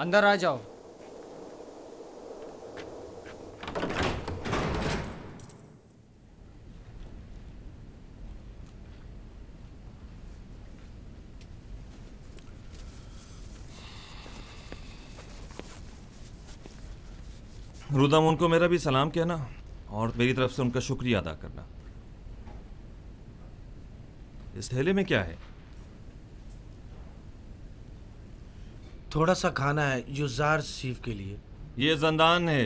अंदर आ जाओ। रुदामुन को मेरा भी सलाम कहना और मेरी तरफ से उनका शुक्रिया अदा करना। इस थैले में क्या है? थोड़ा सा खाना है युजार सीफ के लिए। ये जंदान है,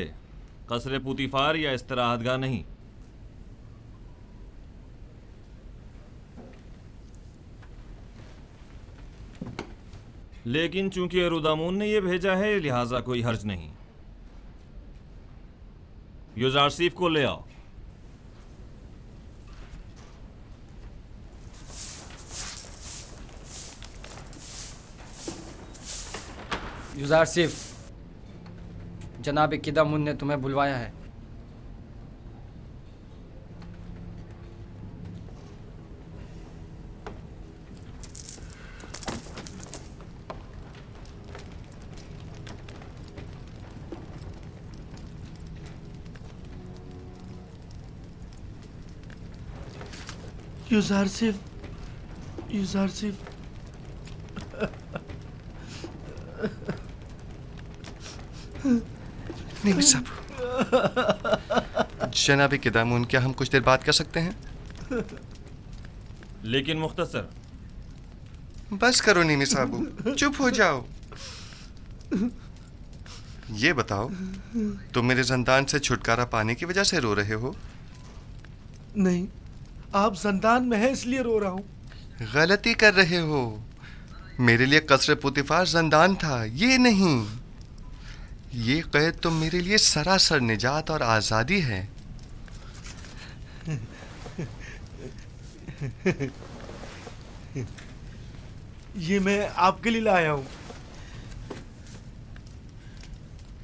कसरे पुतीफार या इस्तराहतगाह नहीं। लेकिन चूंकि रुदामुन ने यह भेजा है लिहाजा कोई हर्ज नहीं। युजारसीफ को ले आओ। युजारसीफ, जनाब किदामुन ने तुम्हें बुलवाया है। युजारसीफ, युजारसीफ। नहीं साहब, जनाब किदामुन, क्या हम कुछ देर बात कर सकते हैं? लेकिन मुख्तसर। बस करो नीमी साहब, चुप हो जाओ। ये बताओ, तुम मेरे जंदान से छुटकारा पाने की वजह से रो रहे हो? नहीं, आप जंदान में हैं इसलिए रो रहा हूं। गलती कर रहे हो। मेरे लिए कसरे पुतीफार जंदान था, ये नहीं। ये कैद तो मेरे लिए सरासर निजात और आजादी है। ये मैं आपके लिए लाया हूं।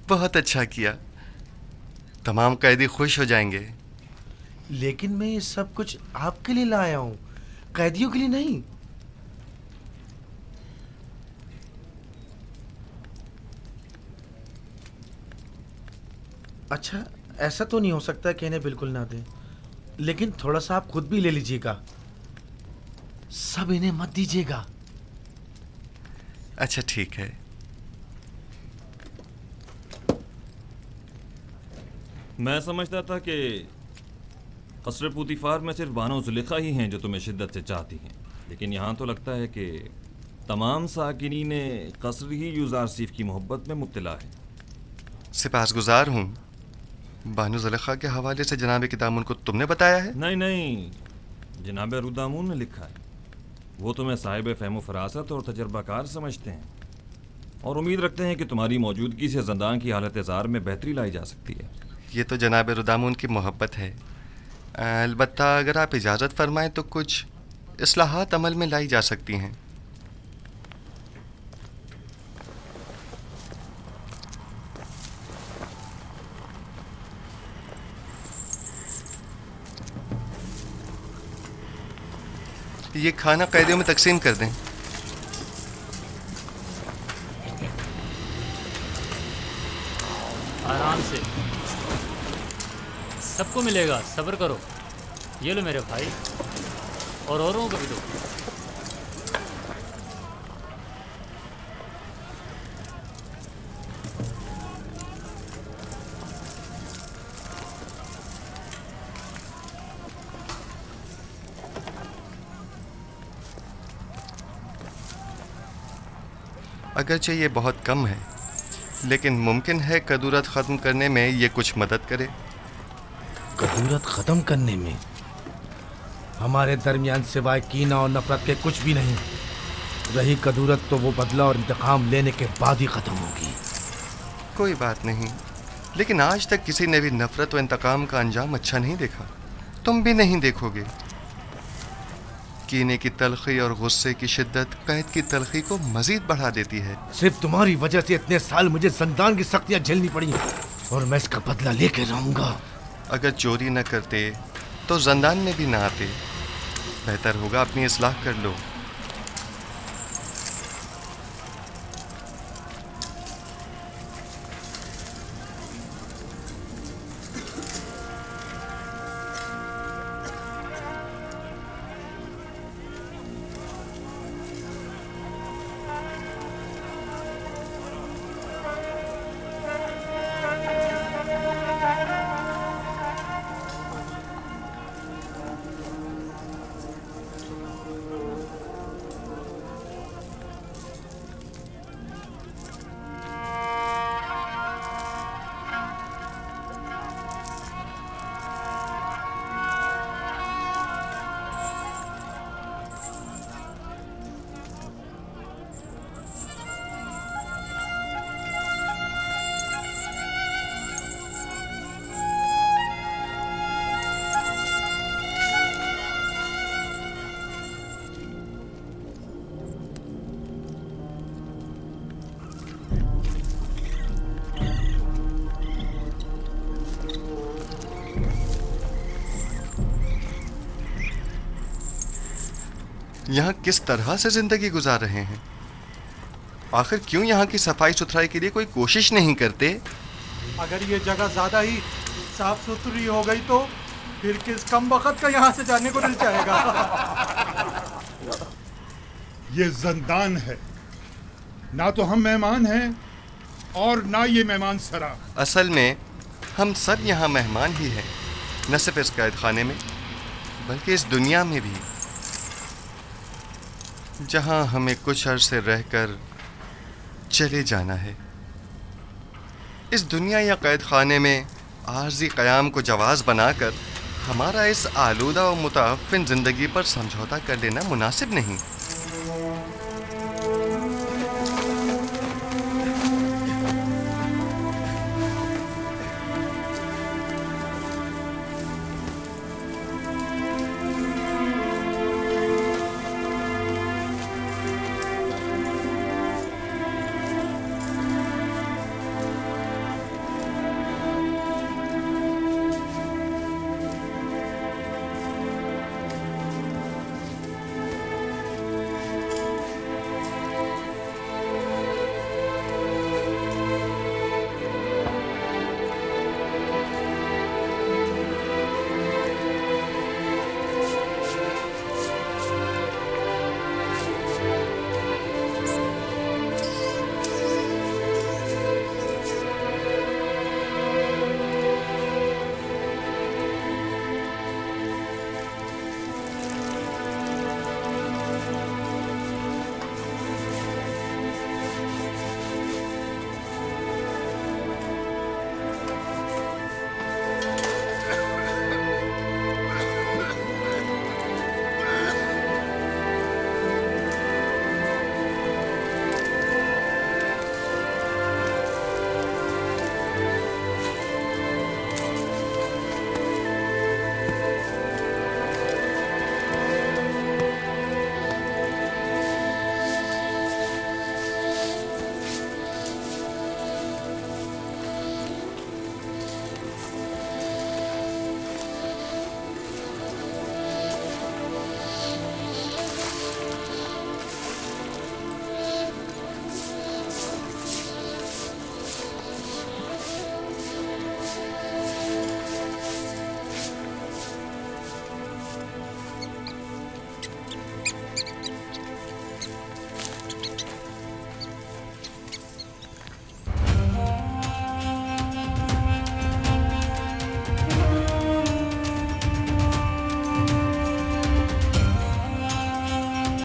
बहुत अच्छा किया, तमाम कैदी खुश हो जाएंगे। लेकिन मैं ये सब कुछ आपके लिए लाया हूं, कैदियों के लिए नहीं। अच्छा, ऐसा तो नहीं हो सकता कि इन्हें बिल्कुल ना दें, लेकिन थोड़ा सा आप खुद भी ले लीजिएगा। सब इन्हें मत दीजिएगा। अच्छा ठीक है। मैं समझता था कि कसरे पुतीफार में सिर्फ बानो जुलेखा ही हैं जो तुम्हें शिद्दत से चाहती हैं, लेकिन यहाँ तो लगता है कि तमाम साकिनीन कसर ही युजारसीफ की मोहब्बत में मुब्तला है। सिपासगुजार हूँ। बानो जुलेखा के हवाले से जनाब किदामुन को तुमने बताया है? नहीं नहीं, जनाब रुदामुन ने लिखा है। वो तुम्हें साहिब फ़हम फरासत और तजर्बाकार समझते हैं और उम्मीद रखते हैं कि तुम्हारी मौजूदगी से ज़ंदान की हालत ज़ार में बेहतरी लाई जा सकती है। ये तो जनाब रुदामुन की मोहब्बत है। अलबत्ता अगर आप इजाज़त फरमाएं तो कुछ इस्लाहात अमल में लाई जा सकती हैं। ये खाना कैदियों में तकसीम कर दें। आराम से, सबको मिलेगा, सब्र करो। ये लो मेरे भाई, और औरों को भी दो। अगरचे ये बहुत कम है, लेकिन मुमकिन है कदूरत ख़त्म करने में ये कुछ मदद करे। कदूरत ख़त्म करने में? हमारे दरमियान सिवाय कीना और नफरत के कुछ भी नहीं। रही कदूरत तो वो बदला और इंतकाम लेने के बाद ही ख़त्म होगी। कोई बात नहीं, लेकिन आज तक किसी ने भी नफरत व इंतकाम का अंजाम अच्छा नहीं देखा। तुम भी नहीं देखोगे। कीने की तलखी और गुस्से की शिद्दत कैद की तलखी को मजीद बढ़ा देती है। सिर्फ तुम्हारी वजह से इतने साल मुझे जंदान की सख्तियां झेलनी पड़ी और मैं इसका बदला लेकर रहूंगा। अगर चोरी न करते तो जंदान में भी ना आते। बेहतर होगा अपनी इस्लाह कर लो। यहाँ किस तरह से जिंदगी गुजार रहे हैं? आखिर क्यों यहाँ की सफाई सुथराई के लिए कोई कोशिश नहीं करते? अगर ये जगह ज्यादा ही साफ सुथरी हो गई तो फिर किस कम वक्त का यहाँ से जाने को दिल चाहेगा। ये जिंदान है, ना तो हम मेहमान हैं और ना ये मेहमान सरा। असल में हम सब यहाँ मेहमान ही हैं, न सिर्फ इस कैद खाने में बल्कि इस दुनिया में भी, जहाँ हमें कुछ अरसे रहकर चले जाना है। इस दुनिया या कैद खाने में आर्जी क़याम को जवाज़ बनाकर हमारा इस आलूदा और मुताफ़िन ज़िंदगी पर समझौता कर लेना मुनासिब नहीं।